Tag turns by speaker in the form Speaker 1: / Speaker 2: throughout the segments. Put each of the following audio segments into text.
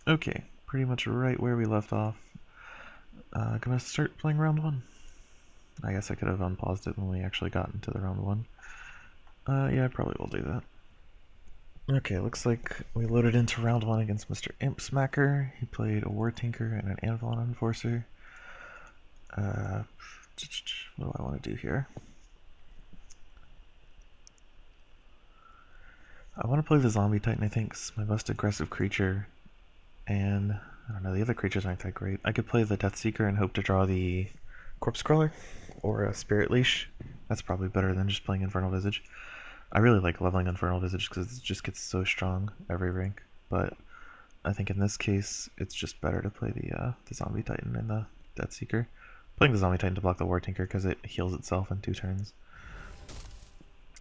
Speaker 1: Okay, pretty much right where we left off. Gonna start playing round one. I guess I could have unpaused it when we actually got into the round one. Yeah, I probably will do that. Okay, looks like we loaded into round one against Mr. Imp Smacker. He played a War Tinker and an Anvilon Enforcer. What do I want to do here? I want to play the Zombie Titan, I think. It's my most aggressive creature. And, I don't know, the other creatures aren't that great. I could play the Death Seeker and hope to draw the Corpse Crawler or a Spirit Leash. That's probably better than just playing Infernal Visage. I really like leveling Infernal Visage because it just gets so strong every rank. But I think in this case, it's just better to play the Zombie Titan and the Death Seeker. Playing the Zombie Titan to block the War Tinker because it heals itself in 2 turns.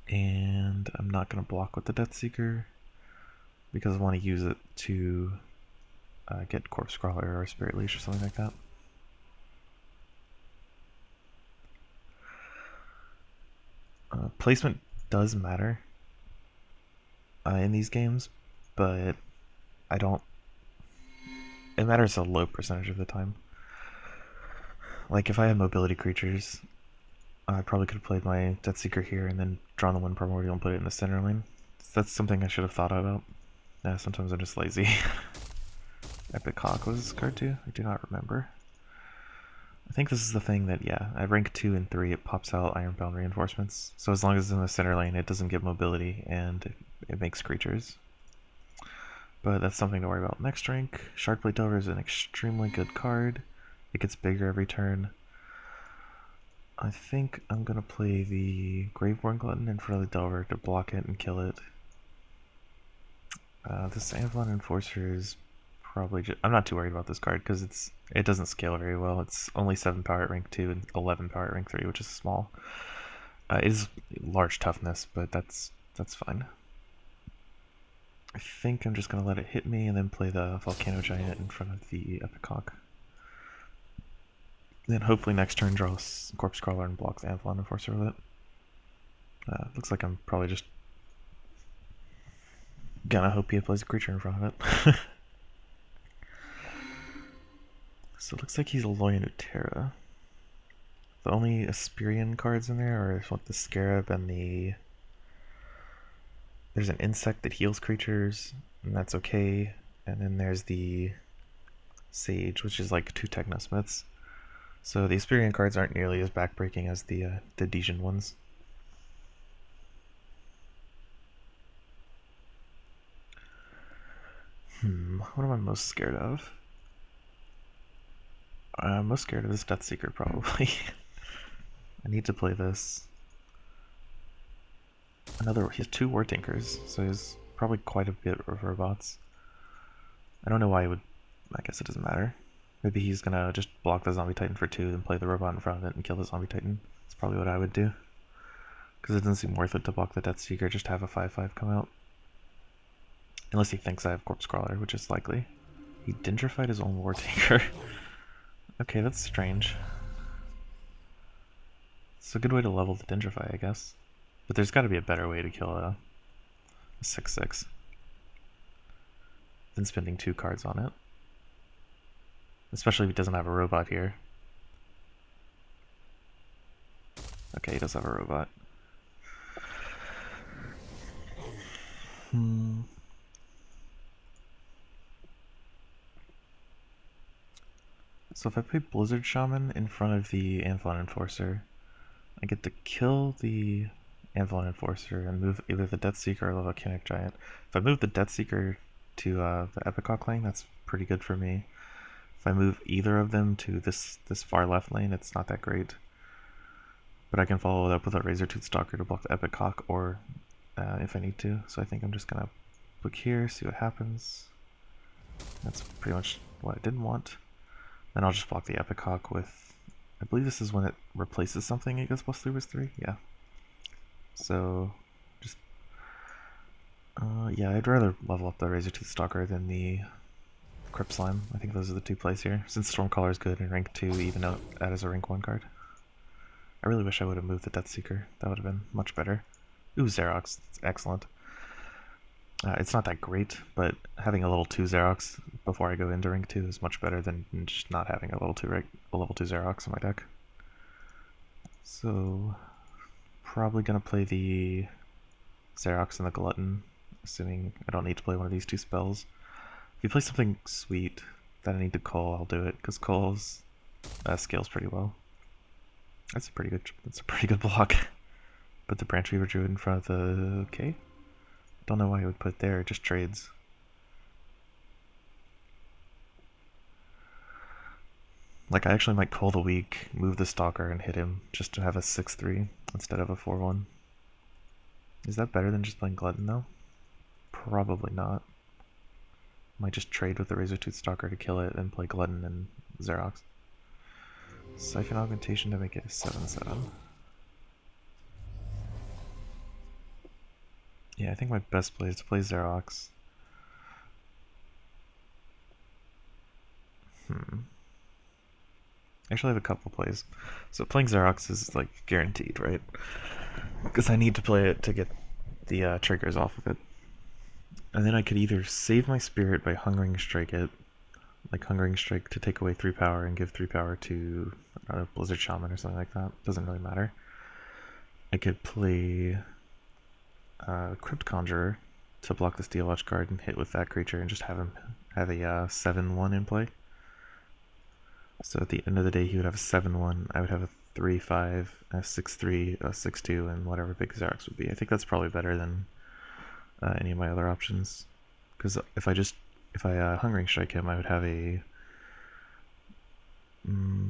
Speaker 1: And I'm not going to block with the Death Seeker because I want to use it to get Corpse Crawler or Spirit Leash or something like that. Placement does matter in these games, but I don't. It matters a low percentage of the time. Like if I had mobility creatures, I probably could have played my Death Seeker here and then drawn the one Primordial and put it in the center lane. That's something I should have thought about. Yeah, sometimes I'm just lazy. Epic Hawk was this card too? I do not remember. I think this is the thing that, yeah, at rank 2 and 3 it pops out Ironbound Reinforcements. So as long as it's in the center lane, it doesn't get mobility and it makes creatures. But that's something to worry about. Next rank, Sharkblade Delver is an extremely good card. It gets bigger every turn. I think I'm going to play the Graveborn Glutton in front of the Delver to block it and kill it. This Anvilon Enforcer is probably just... I'm not too worried about this card because it doesn't scale very well. It's only 7 power at rank 2 and 11 power at rank 3, which is small. It is large toughness, but that's fine. I think I'm just going to let it hit me and then play the Volcano Giant in front of the Epic Hawk. Then hopefully next turn draw Corpse Crawler and block the Anvilon Enforcer with it. Looks like I'm probably just gonna hope he plays a creature in front of it. So it looks like he's a Loyanutera. The only Aspirian cards in there are what, the Scarab and the... There's an insect that heals creatures, and that's okay. And then there's the Sage, which is like 2 Technosmiths. So the Aspirian cards aren't nearly as backbreaking as the Dejin ones. What am I most scared of? I'm most scared of this Death Seeker, probably. I need to play this. He has 2 War Tinkers, so he's probably quite a bit of robots. I don't know why he would... I guess it doesn't matter. Maybe he's gonna just block the Zombie Titan for 2 and play the robot in front of it and kill the Zombie Titan. That's probably what I would do. Because it doesn't seem worth it to block the Death Seeker, just have a 5/5 come out. Unless he thinks I have Corpse Crawler, which is likely. He dendrified his own War Tinker. Okay, that's strange. It's a good way to level the dendrify, I guess. But there's gotta be a better way to kill a 6/6 than spending 2 cards on it. Especially if he doesn't have a robot here. Okay, he does have a robot. So if I play Blizzard Shaman in front of the Anvilon Enforcer, I get to kill the Anvilon Enforcer and move either the Death Seeker or the Volcanic Giant. If I move the Death Seeker to the Epic Hawk lane, that's pretty good for me. If I move either of them to this far left lane, it's not that great. But I can follow it up with a Razortooth Stalker to block the Epic Hawk, or if I need to. So I think I'm just gonna look here, see what happens. That's pretty much what I didn't want. Then I'll just block the Epic Hawk with... I believe this is when it replaces something it gets +3/+3? Yeah. So, just... yeah, I'd rather level up the Razortooth Stalker than the Crypt Slime. I think those are the 2 plays here. Since Stormcaller is good in rank 2, even though that is a rank 1 card. I really wish I would have moved the Death Seeker. That would have been much better. Ooh, Xerox. It's excellent. It's not that great, but having a little 2 Xerox before I go into rank 2 is much better than just not having a level 2 Xerox in my deck. So probably gonna play the Xerox and the Glutton, assuming I don't need to play one of these two spells. If you play something sweet that I need to call, I'll do it, because calls scales pretty well. That's a pretty good block. Put the Branch Weaver Druid in front of the... okay. Don't know why he would put it there, it just trades. Like, I actually might call the weak, move the Stalker, and hit him, just to have a 6-3 instead of a 4-1. Is that better than just playing Glutton, though? Probably not. Might just trade with the Razortooth Stalker to kill it, and play Glutton and Xerox. Siphon Augmentation to make it a 7-7. Yeah, I think my best play is to play Xerox. Actually, I have a couple plays. So playing Xerox is like guaranteed, right? Because I need to play it to get the triggers off of it. And then I could either save my spirit by Hungering Strike it, like Hungering Strike to take away 3 power and give 3 power to Blizzard Shaman or something like that. Doesn't really matter. I could play Crypt Conjurer to block the Steel Watch card and hit with that creature and just have him have a 7-1 in play. So at the end of the day, he would have a 7-1. I would have a 3-5, a 6-3, a 6-2, and whatever big Xerox would be. I think that's probably better than any of my other options. Because if I Hungering Strike him, I would have a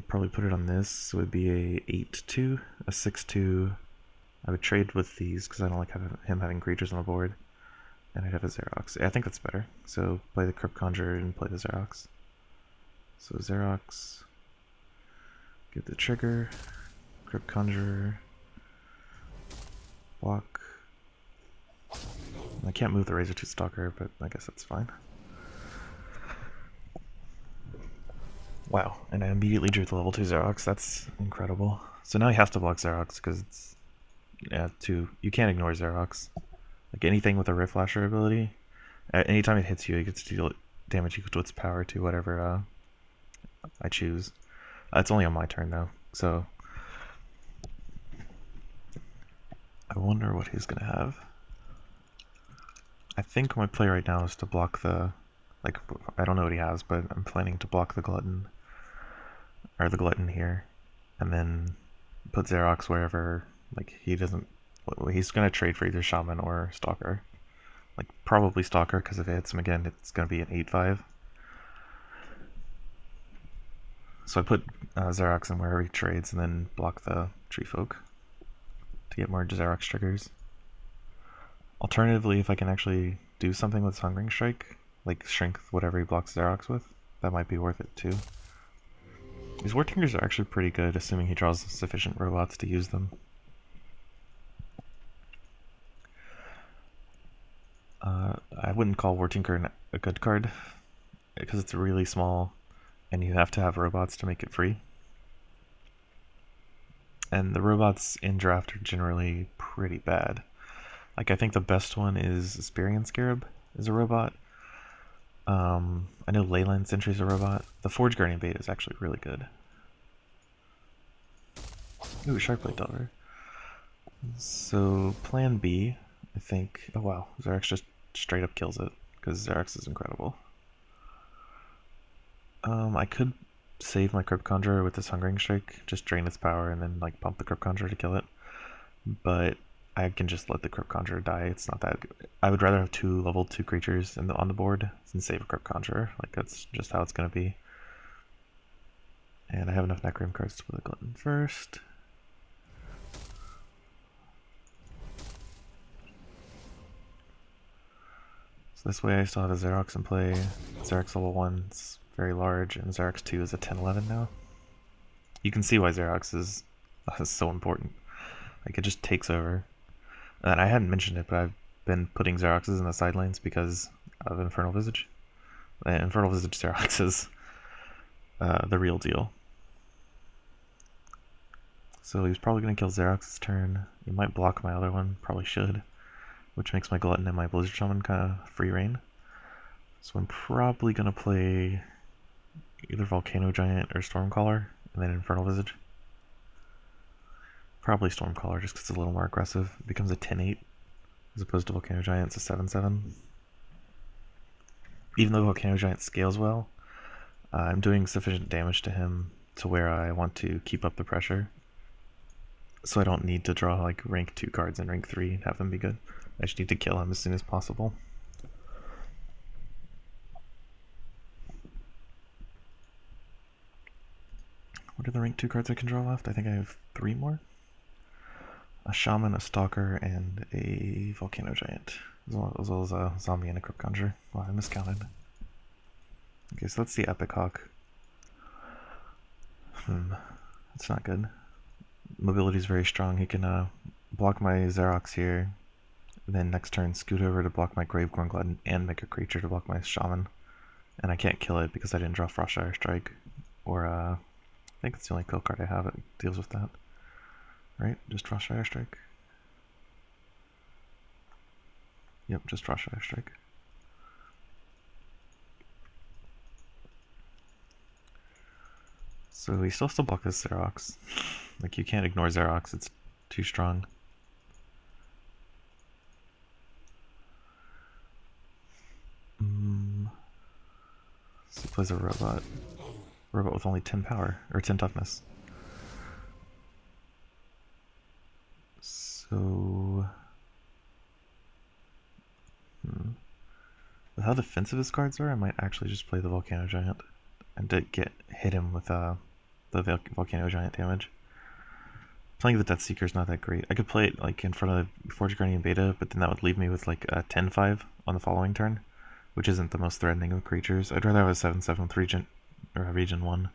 Speaker 1: probably put it on this. So it would be a 8-2, a 6-2. I would trade with these because I don't like him having creatures on the board, and I'd have a Xerox. Yeah, I think that's better. So play the Crypt Conjurer and play the Xerox. So Xerox, get the trigger, Crypt Conjurer, block. I can't move the Razortooth Stalker, but I guess that's fine. Wow, and I immediately drew the level 2 Xerox. That's incredible. So now he has to block Xerox because it's you can't ignore Xerox. Like anything with a Rift Lasher ability, anytime it hits you, it gets to deal damage equal to its power to whatever I choose. It's only on my turn though, so I wonder what he's gonna have. I think my play right now is to block the, like, I don't know what he has, but I'm planning to block the Glutton, or the Glutton here, and then put Xerox wherever, like, he doesn't, he's gonna trade for either Shaman or Stalker. Like, probably Stalker, because if it hits him again, it's gonna be an 8-5. So I put Xerox in wherever he trades and then block the Tree Folk to get more Xerox triggers. Alternatively, if I can actually do something with Hungering Strike, like shrink whatever he blocks Xerox with, that might be worth it too. These War Tinkers are actually pretty good, assuming he draws sufficient robots to use them. I wouldn't call War Tinker a good card, because it's really small, and you have to have robots to make it free. And the robots in draft are generally pretty bad. Like, I think the best one is Asperian Scarab is a robot. I know Leyland Sentry is a robot. The Forge Guardian Bait is actually really good. Ooh, Sharkblade Delver. So, plan B, I think... oh wow, Xerox just straight up kills it, because Xerox is incredible. I could save my Crypt Conjurer with this Hungering Strike, just drain its power and then like pump the Crypt Conjurer to kill it. But I can just let the Crypt Conjurer die. It's not that good. I would rather have 2 level 2 creatures on the board than save a Crypt Conjurer. Like, that's just how it's gonna be. And I have enough Nekrium cards to play the Glutton first. So this way I still have a Xerox in play. Xerox level 1 is very large, and Xerox 2 is a 10-11 now. You can see why Xerox is so important. Like, it just takes over. And I hadn't mentioned it, but I've been putting Xeroxes in the sidelines because of Infernal Visage. Infernal Visage Xerox is the real deal. So he's probably going to kill Xerox's turn. He might block my other one, probably should. Which makes my Glutton and my Blizzard Shaman kind of free reign. So I'm probably gonna play either Volcano Giant or Stormcaller, and then Infernal Visage. Probably Stormcaller just because it's a little more aggressive. It becomes a 10-8 as opposed to Volcano Giant, it's a 7-7. Even though Volcano Giant scales well, I'm doing sufficient damage to him to where I want to keep up the pressure. So I don't need to draw like rank 2 cards in rank 3 and have them be good. I just need to kill him as soon as possible. What are the rank 2 cards I can draw left? I think I have 3 more. A Shaman, a Stalker, and a Volcano Giant. As well as a Zombie and a Crypt Conjure. Wow, I miscounted. Okay, so that's the Epic Hawk. That's not good. Mobility is very strong. He can block my Xerox here. Then next turn scoot over to block my Graveborn Glutton and make a creature to block my Shaman. And I can't kill it because I didn't draw Frostshire Strike. Or I think it's the only kill card I have that deals with that. Right? Just Frostshire Strike. Yep, just Frostshire Strike. So he still has to block this Xerox. Like, you can't ignore Xerox, it's too strong. So he plays a robot. Robot with only 10 power, or 10 toughness. So... With how defensive his cards are, I might actually just play the Volcano Giant and to hit him with the Volcano Giant damage. Playing the Death Seeker is not that great. I could play it like in front of the Forge Guardian Beta, but then that would leave me with like a 10-5 on the following turn, which isn't the most threatening of creatures. I'd rather have a 7-7 with Region, or a Region 1.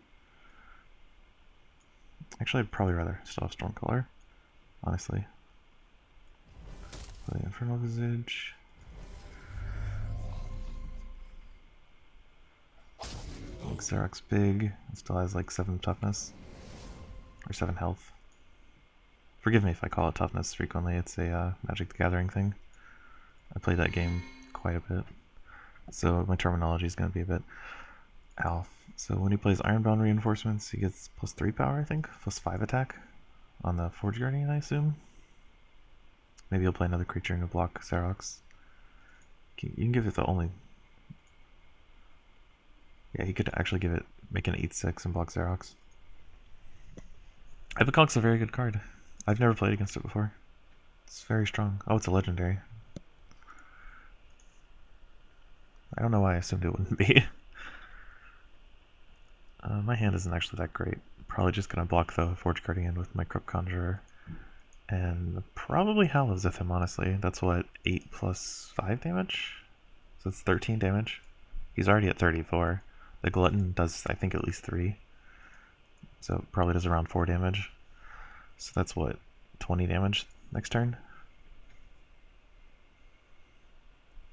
Speaker 1: Actually, I'd probably rather still have Stormcaller, honestly. Play Infernal Visage. Like Xerox big, it still has like 7 toughness, or 7 health. Forgive me if I call it toughness frequently, it's a Magic the Gathering thing. I played that game quite a bit, so my terminology is going to be a bit off. So when he plays Ironbound Reinforcements, he gets +3 power, I think, +5 attack on the Forge Guardian, I assume. Maybe he'll play another creature and block Xerox. You can give it the only... Yeah, he could actually make an 8-6 and block Xerox. Epic Hawk's a very good card. I've never played against it before. It's very strong. Oh, it's a legendary. I don't know why I assumed it wouldn't be. My hand isn't actually that great. Probably just gonna block the Forge Guardian with my Crypt Conjurer. And probably Hallows him, honestly. That's what, 8 + 5 damage? So it's 13 damage. He's already at 34. The Glutton does, I think, at least 3. So it probably does around 4 damage. So that's what, 20 damage next turn?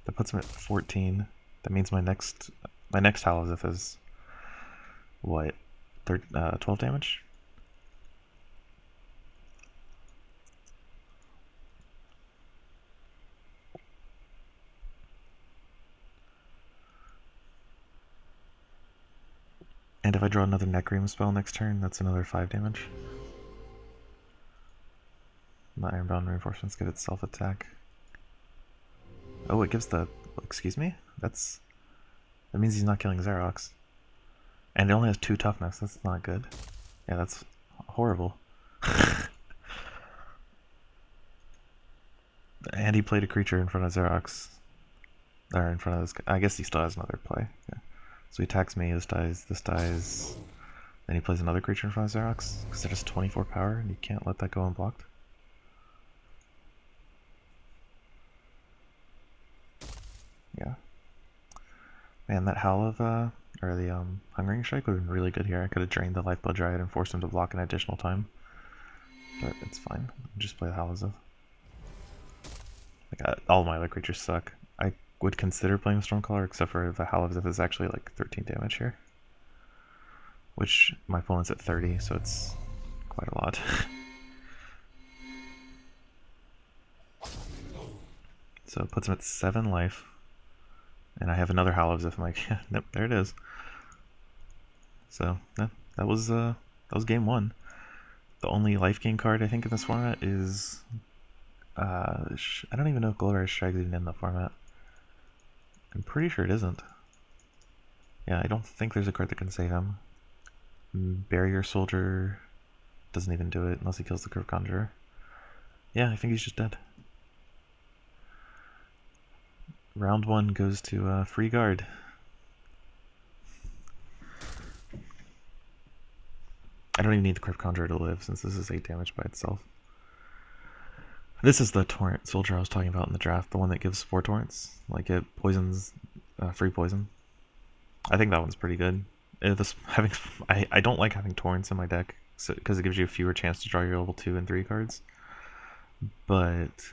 Speaker 1: That puts him at 14. That means my next Hallows is what, 12 damage? And if I draw another Nekrium spell next turn, that's another 5 damage. The Ironbound Reinforcements give itself attack. Oh, it gives the... Excuse me? That means he's not killing Xerox. And it only has 2 toughness, that's not good. Yeah, that's horrible. And he played a creature in front of Xerox. Or in front of this guy. I guess he still has another play. Yeah. So he attacks me, this dies. Then he plays another creature in front of Xerox, because they're just 24 power, and you can't let that go unblocked. Yeah. Man, that Howl of, or the Hungering Strike would have been really good here. I could have drained the Lifeblood Dryad and forced him to block an additional time. But it's fine. Just play the Howl of. Like, all my other creatures suck. I would consider playing Stormcaller, except for the Howl of Zith is actually like 13 damage here. Which my opponent's at 30, so it's quite a lot. So it puts him at 7 life. And I have another Hollow Zif. I'm like, yeah, nope, there it is. So yeah, that was game one. The only life gain card I think in this format is I don't even know if Glorious Strike's even in the format. I'm pretty sure it isn't. Yeah, I don't think there's a card that can save him. Barrier Soldier doesn't even do it unless he kills the Curve Conjurer. Yeah, I think he's just dead. Round one goes to Free Guard. I don't even need the Crypt Conjurer to live since this is 8 damage by itself. This is the Torrent Soldier I was talking about in the draft, the one that gives Spore Torrents. Like it poisons, free poison. I think that one's pretty good. I don't like having Torrents in my deck because it gives you a fewer chance to draw your level 2 and 3 cards. But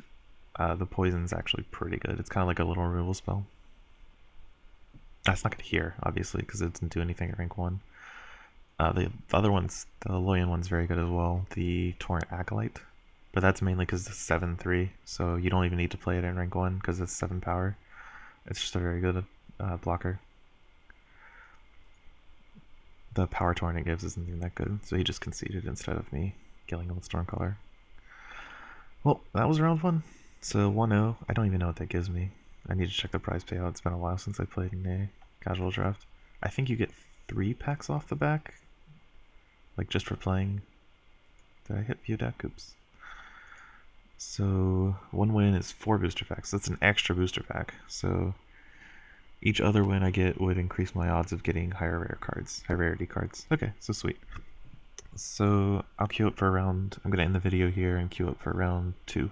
Speaker 1: the poison's actually pretty good. It's kind of like a little removal spell. That's not going to hear, obviously, because it doesn't do anything at rank 1. The other one's, the Loyan one's very good as well, the Torrent Acolyte. But that's mainly because it's 7-3, so you don't even need to play it in rank 1 because it's 7 power. It's just a very good blocker. The power Torrent it gives isn't even that good, so he just conceded instead of me killing him with Stormcaller. Well, that was round 1. So 1-0, I don't even know what that gives me. I need to check the prize payout. It's been a while since I played in a casual draft. I think you get 3 packs off the back. Like just for playing. Did I hit view deck? Oops. So 1 win is 4 booster packs. That's an extra booster pack. So each other win I get would increase my odds of getting higher rarity cards. Okay, so sweet. So I'll queue up for a round. I'm gonna end the video here and queue up for round 2.